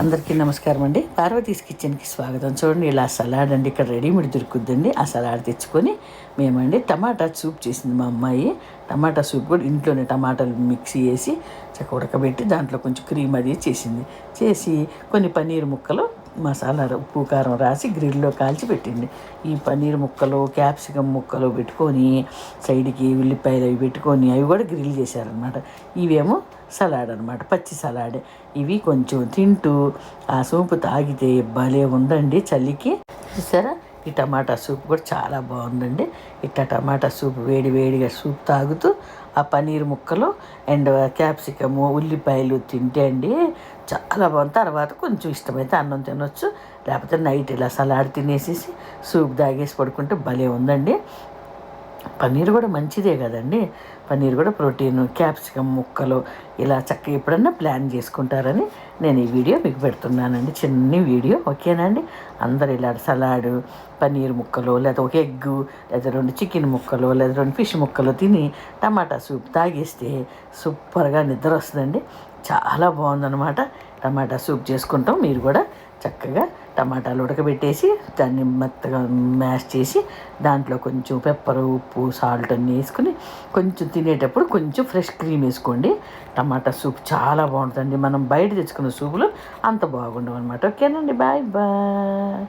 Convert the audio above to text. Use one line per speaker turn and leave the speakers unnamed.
అందరికీ నమస్కారం అండి. పార్వతీస్ కిచెన్కి స్వాగతం. చూడండి, ఇలా సలాడ్ అండి ఇక్కడ రెడీమేడ్ దొరుకుద్దండి. ఆ సలాడ్ తెచ్చుకొని మేమండి టమాటా సూప్ చేసింది మా అమ్మాయి. టమాటా సూప్ కూడా ఇంట్లోనే టమాటాలు మిక్సీ వేసి చక్క ఉడకబెట్టి దాంట్లో కొంచెం క్రీమ్ అది చేసి కొన్ని పన్నీర్ ముక్కలు మసాలా ఉప్పు కారం రాసి గ్రిల్లో కాల్చి పెట్టింది. ఈ పన్నీర్ ముక్కలు క్యాప్సికమ్ ముక్కలు పెట్టుకొని సైడ్కి ఉల్లిపాయలు అవి పెట్టుకొని అవి కూడా గ్రిల్ చేశారనమాట. ఇవేమో సలాడ్ అనమాట, పచ్చి సలాడ్. ఇవి కొంచెం తింటూ ఆ సూపు తాగితే భలే ఉందండి చలికి. చూసారా, ఈ టమాటా సూప్ కూడా చాలా బాగుందండి. ఇట్లా టమాటా సూప్ వేడిగా సూప్ తాగుతూ ఆ పన్నీర్ ముక్కలు అండ్ క్యాప్సికము ఉల్లిపాయలు తింటే అండి చాలా బాగుంది. తర్వాత కొంచెం ఇష్టమైతే అన్నం తినొచ్చు, లేకపోతే నైట్ ఇలా సలాడ్ తినేసేసి సూప్ తాగేసి పడుకుంటే భలే ఉందండి. పన్నీర్ కూడా మంచిదే కదండి. పన్నీర్ కూడా ప్రోటీన్, క్యాప్సికమ్ ముక్కలు ఇలా చక్కగా ఎప్పుడన్నా ప్లాన్ చేసుకుంటారని నేను ఈ వీడియో మీకు పెడుతున్నానండి. చిన్న వీడియో, ఓకేనండి. అందరు ఇలా సలాడు, పన్నీర్ ముక్కలు లేదా ఒక ఎగ్గు లేదా 2 చికెన్ ముక్కలు లేదా 2 ఫిష్ ముక్కలు తిని టమాటా సూప్ తాగేస్తే సూపర్గా నిద్ర వస్తుందండి. చాలా బాగుందన్నమాట. టమాటా సూప్ చేసుకుంటాం. మీరు కూడా చక్కగా టమాటాలు ఉడకబెట్టేసి దాన్ని మెత్తగా మ్యాష్ చేసి దాంట్లో కొంచెం పెప్పర్, ఉప్పు, సాల్ట్ అన్నీ వేసుకుని కొంచెం తినేటప్పుడు కొంచెం ఫ్రెష్ క్రీమ్ వేసుకోండి. టమాటా సూప్ చాలా బాగుంటుందండి. మనం బయట తెచ్చుకున్న సూపులు అంత బాగుండవు అనమాట. ఓకేనండి, బాయ్ బాయ్.